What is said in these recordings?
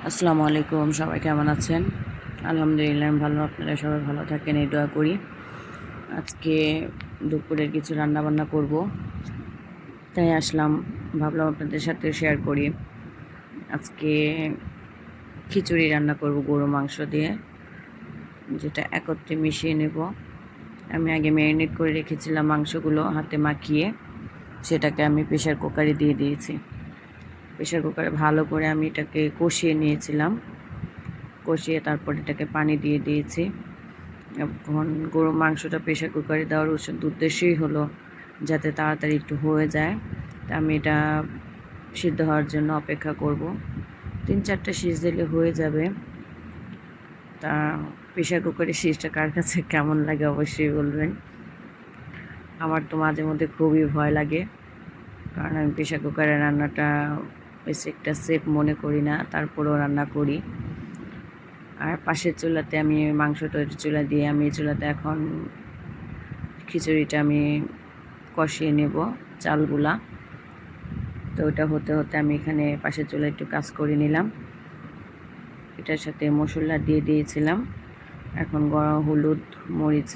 আসসালামু আলাইকুম, সবাই কেমন আছেন? আলহামদুলিল্লাহ আমি ভালো। আপনারা সবাই ভালো থাকেন এই দোয়া করি। আজকে দুপুরের কিছু রান্নাবান্না করব, তাই আসলাম, ভাবলাম আপনাদের সাথে শেয়ার করি। আজকে খিচুড়ি রান্না করব গরু মাংস দিয়ে, যেটা একত্রে মিশিয়ে নেব। আমি আগে ম্যারিনেট করে রেখেছিলাম মাংসগুলো হাতে মাখিয়ে, সেটাকে আমি প্রেশার কুকারে দিয়ে দিয়েছি। প্রেশার কুকারে ভালো করে আমি এটাকে কষিয়ে নিয়েছিলাম। কষিয়ে তারপর এটাকে পানি দিয়ে দিয়েছি। এখন গরুর মাংসটা প্রেশার কুকারে দেওয়ার উদ্দেশ্যই হলো যাতে তাড়াতাড়ি একটু হয়ে যায়। তা আমি এটা সিদ্ধ হওয়ার জন্য অপেক্ষা করব। 3-4টা সিজ দিলে হয়ে যাবে। তা প্রেশার কুকারের সিজটা কার কাছে কেমন লাগে অবশ্যই বলবেন। আমার তো মাঝে মধ্যে খুবই ভয় লাগে, কারণ আমি প্রেশার কুকারের রান্নাটা বেশি একটা সেফ মনে করি না, তারপরেও রান্না করি। আর পাশের চুলাতে আমি মাংসটা চুলা দিয়ে আমি চুলাতে এখন খিচুড়িটা আমি কষিয়ে নেব চালগুলা। তো ওটা হতে হতে আমি এখানে পাশের চুলায় একটু কাজ করে নিলাম। এটার সাথে মশলা দিয়ে দিয়েছিলাম। এখন গরম হলুদ, মরিচ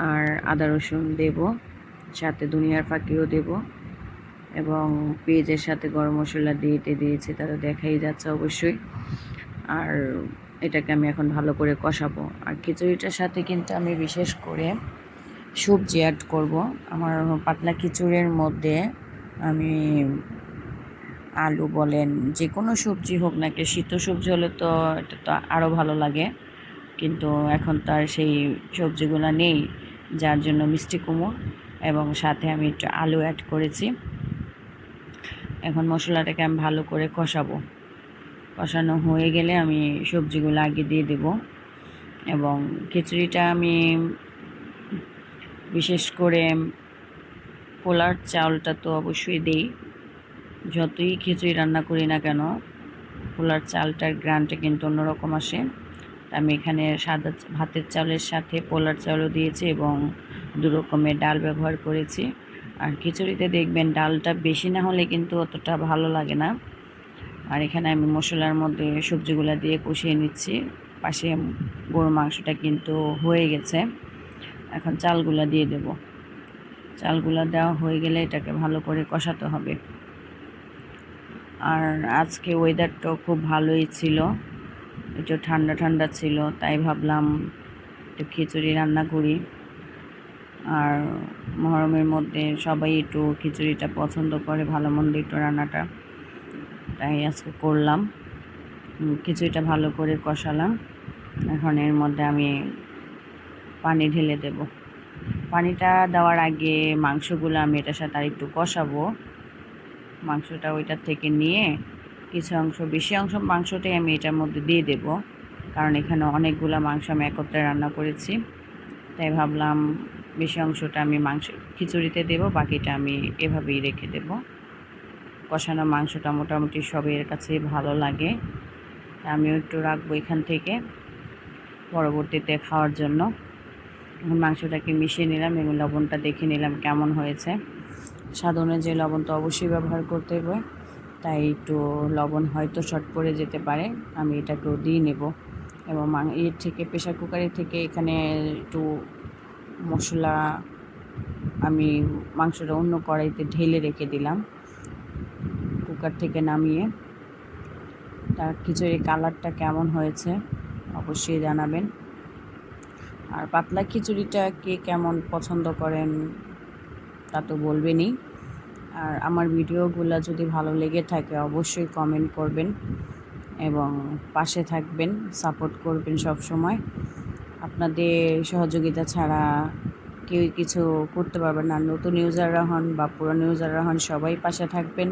আর আদা রসুন দেব, সাথে ধনিয়ার ফাঁকিও দেব, এবং পেঁয়াজের সাথে গরম মশলা দিয়েছি, তা তো দেখাই যাচ্ছে অবশ্যই। আর এটাকে আমি এখন ভালো করে কষাবো। আর খিচুড়িটার সাথে কিন্তু আমি বিশেষ করে সবজি অ্যাড করব। আমার পাতলা খিচুড়ির মধ্যে আমি আলু বলেন, যে কোনো সবজি হোক না কি, সিদ্ধ সবজি হলে তো এটা তো আরও ভালো লাগে, কিন্তু এখন তো আর সেই সবজিগুলো নেই, যার জন্য মিষ্টি কুমড়ো এবং সাথে আমি একটু আলু অ্যাড করেছি। এখন মশলাটাকে আমি ভালো করে কষাবো। কষানো হয়ে গেলে আমি সবজিগুলো আগে দিয়ে দেব। এবং খিচুড়িটা আমি বিশেষ করে পোলার চাউলটা তো অবশ্যই দেই। যতই খিচুড়ি রান্না করি না কেন, পোলার চালটার গ্রানটা কিন্তু অন্যরকম আসে। আমি এখানে সাদা ভাতের চাউলের সাথে পোলার চাউলও দিয়েছি এবং 2 রকমের ডাল ব্যবহার করেছি। আর খিচুড়িতে দেখবেন ডালটা বেশি না হলে কিন্তু অতটা ভালো লাগে না। আর এখানে আমি মশলার মধ্যে সবজিগুলো দিয়ে কষিয়ে নিচ্ছি। পাশে গরুর মাংসটা কিন্তু হয়ে গেছে। এখন চালগুলা দিয়ে দেব। চালগুলা দেওয়া হয়ে গেলে এটাকে ভালো করে কষাতে হবে। আর আজকে ওয়েদারটাও খুব ভালোই ছিল, একটু ঠান্ডা ঠান্ডা ছিল, তাই ভাবলাম একটু খিচুড়ি রান্না করি। আর মহরমের মধ্যে সবাই একটু খিচুড়িটা পছন্দ করে, ভালো মন্দ একটু রান্নাটা, তাই আজকে করলাম। খিচুড়িটা ভালো করে কষালাম। এখন এর মধ্যে আমি পানি ঢেলে দেব। পানিটা দেওয়ার আগে মাংসগুলো আমি এটার সাথে আর একটু কষাবো। মাংসটা ওইটার থেকে নিয়ে কিছু অংশ, বেশি অংশ মাংসটাই আমি এটার মধ্যে দিয়ে দেব, কারণ এখানে অনেকগুলো মাংস আমি একত্রে রান্না করেছি। তাই ভাবলাম বেশি অংশটা আমি খিচুড়িতে দেব, বাকিটা আমি এভাবেই রেখে দেব। কষানো মাংসটা মোটামুটি সবের কাছে ভালো লাগে, আমিও একটু রাখবো এখান থেকে পরবর্তীতে খাওয়ার জন্য। মাংসটাকে মিশিয়ে নিলাম এবং লবণটা দেখে নিলাম কেমন হয়েছে। স্বাদ অনুযায়ী লবণ তো অবশ্যই ব্যবহার করতে হবে, তাই একটু লবণ হয়তো শর্ট পড়ে যেতে পারে, আমি এটাকেও দিয়ে নেব। এবং এর থেকে প্রেশার কুকারের থেকে এখানে একটু মশলা আমি মাংসটা অন্য কড়াইতে ঢেলে রেখে দিলাম কুকার থেকে নামিয়ে। তার খিচুড়ির কালারটা কেমন হয়েছে অবশ্যই জানাবেন। আর পাতলা খিচুড়িটা কে কেমন পছন্দ করেন তা তো বলবেনই। আর আমার ভিডিওগুলো যদি ভালো লেগে থাকে অবশ্যই কমেন্ট করবেন এবং পাশে থাকবেন, সাপোর্ট করবেন সব সময়। আপনাদের সহযোগিতা ছাড়া কেউ কিছু করতে পারবেন না। নতুন ইউজাররা হন বা পুরনো ইউজাররা হন, সবাই পাশে থাকবেন।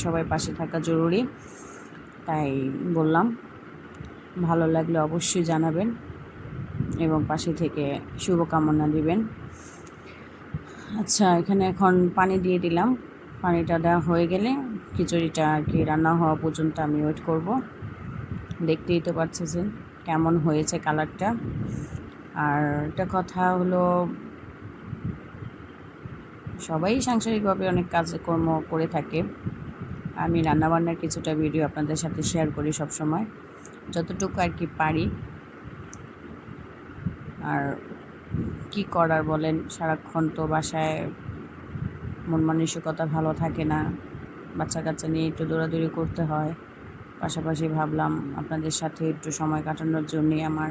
সবাই পাশে থাকা জরুরি, তাই বললাম। ভালো লাগলে অবশ্যই জানাবেন এবং পাশে থেকে শুভকামনা দিবেন। আচ্ছা, এখানে এখন পানি দিয়ে দিলাম। পানিটা দেওয়া হয়ে গেলে খিচুড়িটা আর কি রান্না হওয়া পর্যন্ত আমি ওয়েট করব। দেখতেই তো পাচ্ছেন কেমন হয়েছে কালারটা। আর একটা কথা হলো, সবাই সাংসারিকভাবে অনেক কাজকর্ম করে থাকে, আমি রান্নাবান্নার কিছুটা ভিডিও আপনাদের সাথে শেয়ার করি সব সময়, যতটুকু আর কি পারি। আর কি করার বলেন, সারাক্ষণ তো বাসায় মন মানসিকতা ভালো থাকে না, বাচ্চা কাচ্চা নিয়ে একটু দৌড়াদৌড়ি করতে হয়। পাশাপাশি ভাবলাম আপনাদের সাথে একটু সময় কাটানোর জন্যই আমার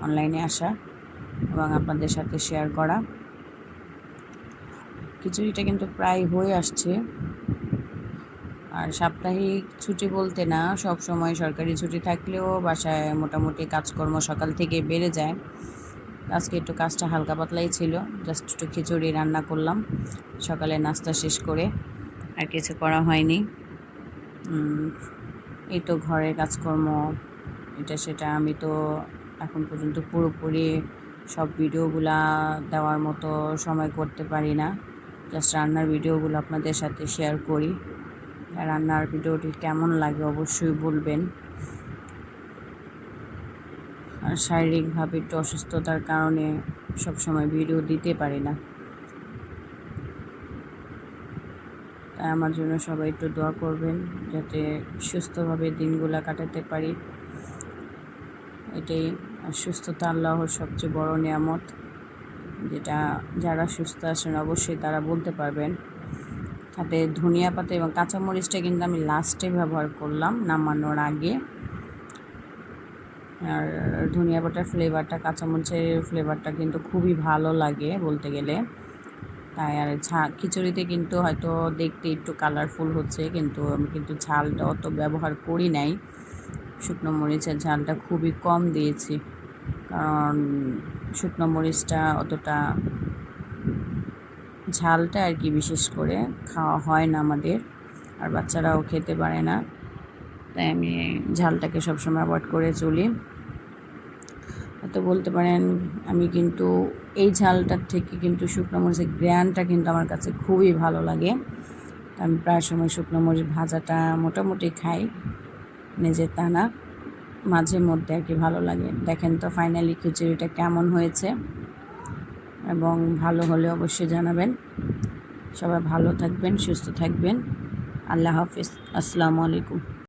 অনলাইনে আসা এবং আপনাদের সাথে শেয়ার করা। খিচুড়িটা কিন্তু প্রায় হয়ে আসছে। আর সাপ্তাহিক ছুটি বলতে না, সব সময় সরকারি ছুটি থাকলেও বাসায় মোটামুটি কাজকর্ম সকাল থেকে বেড়ে যায়। আজকে একটু কাজটা হালকা পাতলাই ছিল, জাস্ট একটু খিচুড়ি রান্না করলাম সকালে নাস্তা শেষ করে, আর কিছু করা হয়নি। এই তো ঘরের কাজকর্ম এটা সেটা, আমি তো এখন পর্যন্ত পুরোপুরি সব ভিডিওগুলা দেওয়ার মতো সময় করতে পারি না। জাস্ট রান্নার ভিডিওগুলো আপনাদের সাথে শেয়ার করি। রান্নার ভিডিওটি কেমন লাগে অবশ্যই বলবেন। আর শারীরিকভাবে একটু অসুস্থতার কারণে সবসময় ভিডিও দিতে পারি না, তাই আমার জন্য সবাই একটু দোয়া করবেন যাতে সুস্থভাবে দিনগুলা কাটাতে পারি। এটাই, আর সুস্থতা আল্লাহর সবচেয়ে বড় নিয়ামত, যেটা যারা সুস্থ আছেন অবশ্যই তারা বলতে পারবেন। সাথে ধনিয়া পাতা এবং কাঁচামরিচটা কিন্তু আমি লাস্টে ব্যবহার করলাম, নামানোর আগে। আর ধনিয়া পাতার ফ্লেভারটা, কাঁচামরিচের ফ্লেভারটা কিন্তু খুবই ভালো লাগে বলতে গেলে। তাই আর খিচুড়িতে কিন্তু হয়তো দেখতে একটু কালারফুল হচ্ছে, কিন্তু আমি কিন্তু ঝালটা অত ব্যবহার করি নাই। শুকনো মরিচের ঝালটা খুবই কম দিয়েছি, কারণ শুকনো মরিচটা অতটা ঝালটা আর কি বিশেষ করে খাওয়া হয় না আমাদের, আর বাচ্চারাও খেতে পারে না, তাই আমি ঝালটাকে সবসময় অ্যাভয়েড করে চলি। তো বলতে পারেন আমি কিন্তু এই ঝালটার থেকে কিন্তু শুকনো মরিচের গ্রানটা কিন্তু আমার কাছে খুবই ভালো লাগে। আমি প্রায় সময় শুকনো মরিচ ভাজাটা মোটামুটি খাই, নিজের তা না, মাঝে মধ্যে আর কি ভালো লাগে। দেখেন তো ফাইনালি খিচুড়িটা কেমন হয়েছে, এবং ভালো হলে অবশ্যই জানাবেন। সবাই ভালো থাকবেন, সুস্থ থাকবেন। আল্লাহ হাফিজ, আসসালামু আলাইকুম।